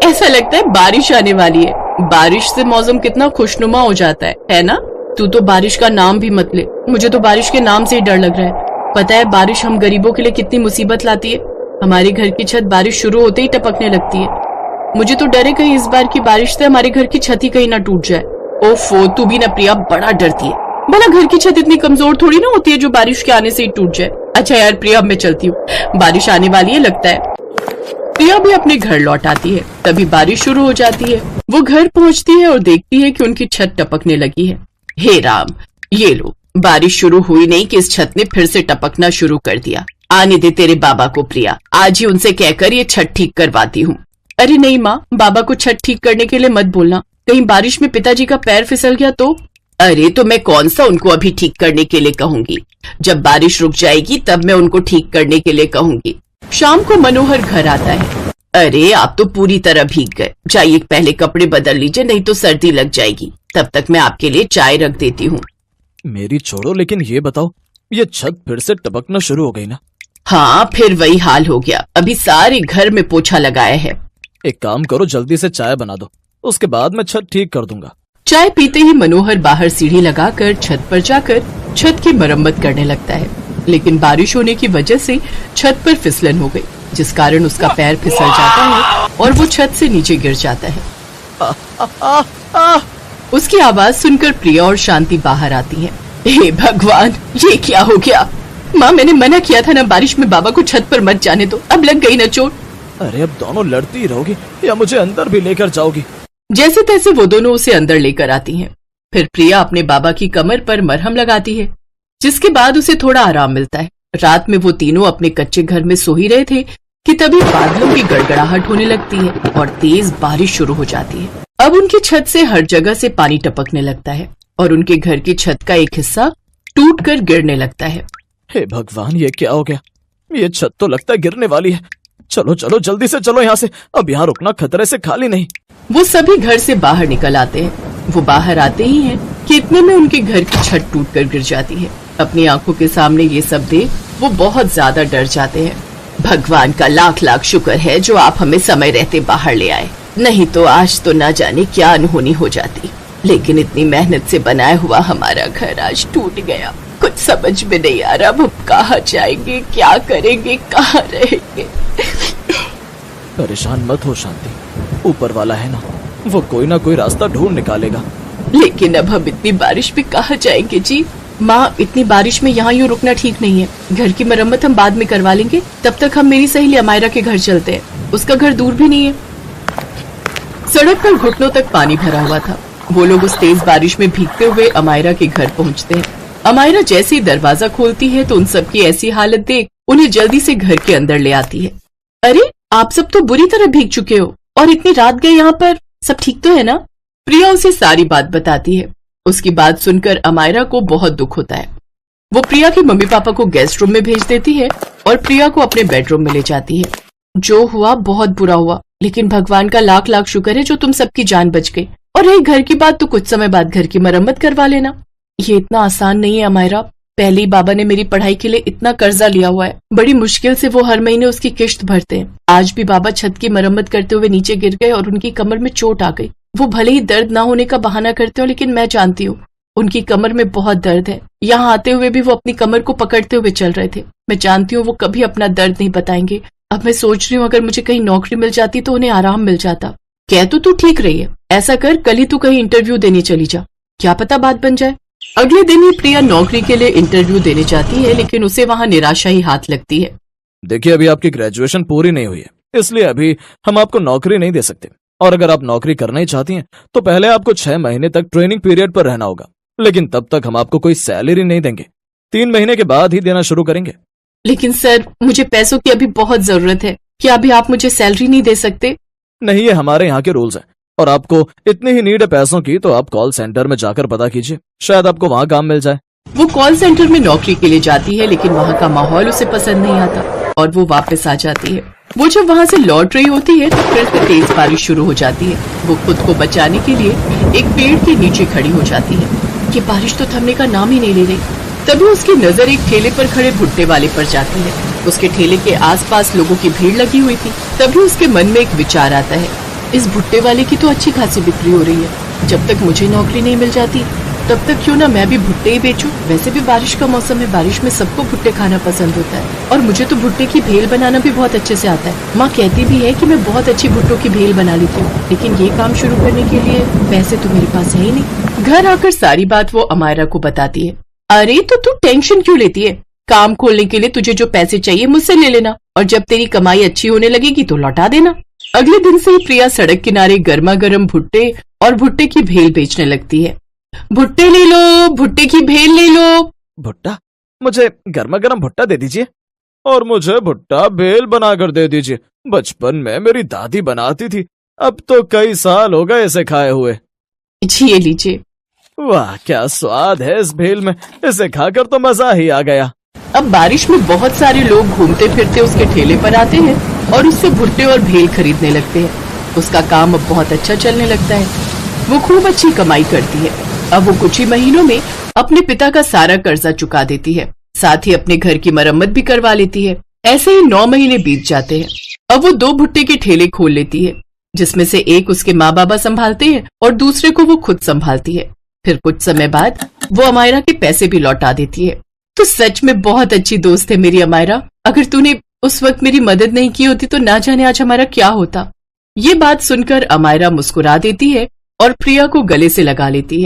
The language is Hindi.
ऐसा लगता है बारिश आने वाली है। बारिश से मौसम कितना खुशनुमा हो जाता है ना? तू तो बारिश का नाम भी मत ले, मुझे तो बारिश के नाम से ही डर लग रहा है। पता है बारिश हम गरीबों के लिए कितनी मुसीबत लाती है। हमारे घर की छत बारिश शुरू होते ही टपकने लगती है। मुझे तो डर है कहीं इस बार की बारिश से हमारे घर की छत ही कहीं ना टूट जाए। ओफो, तू भी ना प्रिया बड़ा डरती है। भला घर की छत इतनी कमजोर थोड़ी ना होती है जो बारिश के आने से ही टूट जाए। अच्छा यार प्रिया, अब मैं चलती हूँ, बारिश आने वाली है लगता है। प्रिया भी अपने घर लौट आती है। तभी बारिश शुरू हो जाती है। वो घर पहुंचती है और देखती है कि उनकी छत टपकने लगी है। हे राम, ये लो, बारिश शुरू हुई नहीं कि इस छत ने फिर से टपकना शुरू कर दिया। आने दे तेरे बाबा को प्रिया, आज ही उनसे कहकर ये छत ठीक करवाती हूँ। अरे नहीं माँ, बाबा को छत ठीक करने के लिए मत बोलना, कहीं बारिश में पिताजी का पैर फिसल गया तो। अरे तो मैं कौन सा उनको अभी ठीक करने के लिए कहूंगी, जब बारिश रुक जाएगी तब मैं उनको ठीक करने के लिए कहूंगी। शाम को मनोहर घर आता है। अरे आप तो पूरी तरह भीग गए, जाइए पहले कपड़े बदल लीजिए, नहीं तो सर्दी लग जाएगी। तब तक मैं आपके लिए चाय रख देती हूँ। मेरी छोड़ो, लेकिन ये बताओ, ये छत फिर से टपकना शुरू हो गई ना? हाँ, फिर वही हाल हो गया। अभी सारे घर में पोछा लगाया है। एक काम करो, जल्दी से चाय बना दो, उसके बाद मैं छत ठीक कर दूंगा। चाय पीते ही मनोहर बाहर सीढ़ी लगाकर छत पर जाकर छत की मरम्मत करने लगता है। लेकिन बारिश होने की वजह से छत पर फिसलन हो गई, जिस कारण उसका पैर फिसल जाता है और वो छत से नीचे गिर जाता है। उसकी आवाज सुनकर प्रिया और शांति बाहर आती है। हे भगवान, ये क्या हो गया? माँ, मैंने मना किया था ना बारिश में बाबा को छत पर मत जाने दो, अब लग गई ना चोट। अरे अब दोनों लड़ती ही रहोगी या मुझे अंदर भी लेकर जाओगी? जैसे तैसे वो दोनों उसे अंदर लेकर आती हैं। फिर प्रिया अपने बाबा की कमर पर मरहम लगाती है, जिसके बाद उसे थोड़ा आराम मिलता है। रात में वो तीनों अपने कच्चे घर में सो ही रहे थे कि तभी बादलों की गड़गड़ाहट होने लगती है और तेज बारिश शुरू हो जाती है। अब उनकी छत से हर जगह से पानी टपकने लगता है और उनके घर की छत का एक हिस्सा टूटकर गिरने लगता है। हे भगवान, ये क्या हो गया? ये छत तो लगता है गिरने वाली है। चलो चलो, जल्दी से चलो यहाँ से, अब यहाँ रुकना खतरे से खाली नहीं। वो सभी घर से बाहर निकल आते हैं। वो बाहर आते ही हैं कि इतने में उनके घर की छत टूटकर गिर जाती है। अपनी आंखों के सामने ये सब देख वो बहुत ज्यादा डर जाते हैं। भगवान का लाख लाख शुक्र है जो आप हमें समय रहते बाहर ले आए, नहीं तो आज तो ना जाने क्या अनहोनी हो जाती। लेकिन इतनी मेहनत से बनाया हुआ हमारा घर आज टूट गया। कुछ समझ में नहीं आ रहा, अब हम कहाँ जाएंगे, क्या करेंगे, कहाँ रहेंगे। परेशान मत हो शांति, ऊपर वाला है ना, वो कोई ना कोई रास्ता ढूंढ निकालेगा। लेकिन अब हम इतनी बारिश में कहाँ जाएंगे जी? माँ, इतनी बारिश में यहाँ यूँ रुकना ठीक नहीं है। घर की मरम्मत हम बाद में करवा लेंगे, तब तक हम मेरी सहेली अमायरा के घर चलते हैं, उसका घर दूर भी नहीं है। सड़क पर घुटनों तक पानी भरा हुआ था। वो लोग उस तेज बारिश में भीगते हुए अमायरा के घर पहुँचते हैं। अमायरा जैसे ही दरवाजा खोलती है तो उन सबकी ऐसी हालत देख उन्हें जल्दी से घर के अंदर ले आती है। अरे आप सब तो बुरी तरह भीग चुके हो और इतनी रात गए यहाँ पर, सब ठीक तो है ना? प्रिया उसे सारी बात बताती है। उसकी बात सुनकर अमायरा को बहुत दुख होता है। वो प्रिया के मम्मी पापा को गेस्ट रूम में भेज देती है और प्रिया को अपने बेडरूम में ले जाती है। जो हुआ बहुत बुरा हुआ, लेकिन भगवान का लाख लाख शुक्र है जो तुम सबकी जान बच गई। और रही घर की बात, तो कुछ समय बाद घर की मरम्मत करवा लेना। ये इतना आसान नहीं है अमायरा, पहले ही बाबा ने मेरी पढ़ाई के लिए इतना कर्जा लिया हुआ है, बड़ी मुश्किल से वो हर महीने उसकी किश्त भरते हैं। आज भी बाबा छत की मरम्मत करते हुए नीचे गिर गए और उनकी कमर में चोट आ गई। वो भले ही दर्द ना होने का बहाना करते हो, लेकिन मैं जानती हूँ उनकी कमर में बहुत दर्द है। यहाँ आते हुए भी वो अपनी कमर को पकड़ते हुए चल रहे थे। मैं जानती हूँ वो कभी अपना दर्द नहीं बताएंगे। अब मैं सोच रही हूँ अगर मुझे कहीं नौकरी मिल जाती तो उन्हें आराम मिल जाता। कह तो तू ठीक रही है, ऐसा कर कल ही तू कहीं इंटरव्यू देने चली जा, क्या पता बात बन जाए। अगले दिन ही प्रिया नौकरी के लिए इंटरव्यू देने जाती है, लेकिन उसे वहाँ निराशा ही हाथ लगती है। देखिए, अभी आपकी ग्रेजुएशन पूरी नहीं हुई है, इसलिए अभी हम आपको नौकरी नहीं दे सकते। और अगर आप नौकरी करना ही चाहती हैं तो पहले आपको 6 महीने तक ट्रेनिंग पीरियड पर रहना होगा, लेकिन तब तक हम आपको कोई सैलरी नहीं देंगे। 3 महीने के बाद ही देना शुरू करेंगे। लेकिन सर, मुझे पैसों की अभी बहुत जरूरत है, क्या अभी आप मुझे सैलरी नहीं दे सकते? नहीं, ये हमारे यहाँ के रूल्स हैं, और आपको इतनी ही नीड है पैसों की तो आप कॉल सेंटर में जाकर पता कीजिए, शायद आपको वहाँ काम मिल जाए। वो कॉल सेंटर में नौकरी के लिए जाती है, लेकिन वहाँ का माहौल उसे पसंद नहीं आता और वो वापस आ जाती है। वो जब वहाँ से लौट रही होती है तो फिर से तेज बारिश शुरू हो जाती है। वो खुद को बचाने के लिए एक पेड़ के नीचे खड़ी हो जाती है। ये बारिश तो थमने का नाम ही नहीं ले रही। तभी उसकी नजर एक ठेले पर खड़े भुट्टे वाले पर जाती है। उसके ठेले के आसपास लोगों की भीड़ लगी हुई थी। तभी उसके मन में एक विचार आता है, इस भुट्टे वाले की तो अच्छी खासी बिक्री हो रही है, जब तक मुझे नौकरी नहीं मिल जाती तब तक क्यों ना मैं भी भुट्टे ही बेचूं। वैसे भी बारिश का मौसम है, बारिश में सबको भुट्टे खाना पसंद होता है और मुझे तो भुट्टे की भेल बनाना भी बहुत अच्छे से आता है। माँ कहती भी है कि मैं बहुत अच्छी भुट्टों की भेल बना लेती हूँ, लेकिन ये काम शुरू करने के लिए पैसे तो मेरे पास है ही नहीं। घर आकर सारी बात वो अमायरा को बताती है। अरे तो तू टेंशन क्यों लेती है, काम खोलने के लिए तुझे जो पैसे चाहिए मुझसे ले लेना और जब तेरी कमाई अच्छी होने लगेगी तो लौटा देना। अगले दिन से ही प्रिया सड़क किनारे गर्मा गर्म भुट्टे और भुट्टे की भेल बेचने लगती है। भुट्टे ले लो, भुट्टे की भेल ले लो। भुट्टा? मुझे गर्मा गर्म भुट्टा दे दीजिए और मुझे भुट्टा भेल बनाकर दे दीजिए। बचपन में मेरी दादी बनाती थी, अब तो कई साल हो गए इसे खाए हुए। जी ये लीजिए। वाह क्या स्वाद है इस भेल में, इसे खाकर तो मजा ही आ गया। अब बारिश में बहुत सारे लोग घूमते फिरते उसके ठेले पर आते हैं और उससे भुट्टे और भेल खरीदने लगते हैं। उसका काम अब बहुत अच्छा चलने लगता है, वो खूब अच्छी कमाई करती है। अब वो कुछ ही महीनों में अपने पिता का सारा कर्जा चुका देती है, साथ ही अपने घर की मरम्मत भी करवा लेती है। ऐसे ही 9 महीने बीत जाते हैं। अब वो 2 भुट्टे के ठेले खोल लेती है, जिसमें से एक उसके माँ बाबा संभालते हैं और दूसरे को वो खुद संभालती है। फिर कुछ समय बाद वो अमायरा के पैसे भी लौटा देती है। तो सच में बहुत अच्छी दोस्त है मेरी अमायरा। अगर तूने उस वक्त मेरी मदद नहीं की होती तो ना जाने आज हमारा क्या होता। ये बात सुनकर अमायरा मुस्कुरा देती है और प्रिया को गले से लगा लेती है।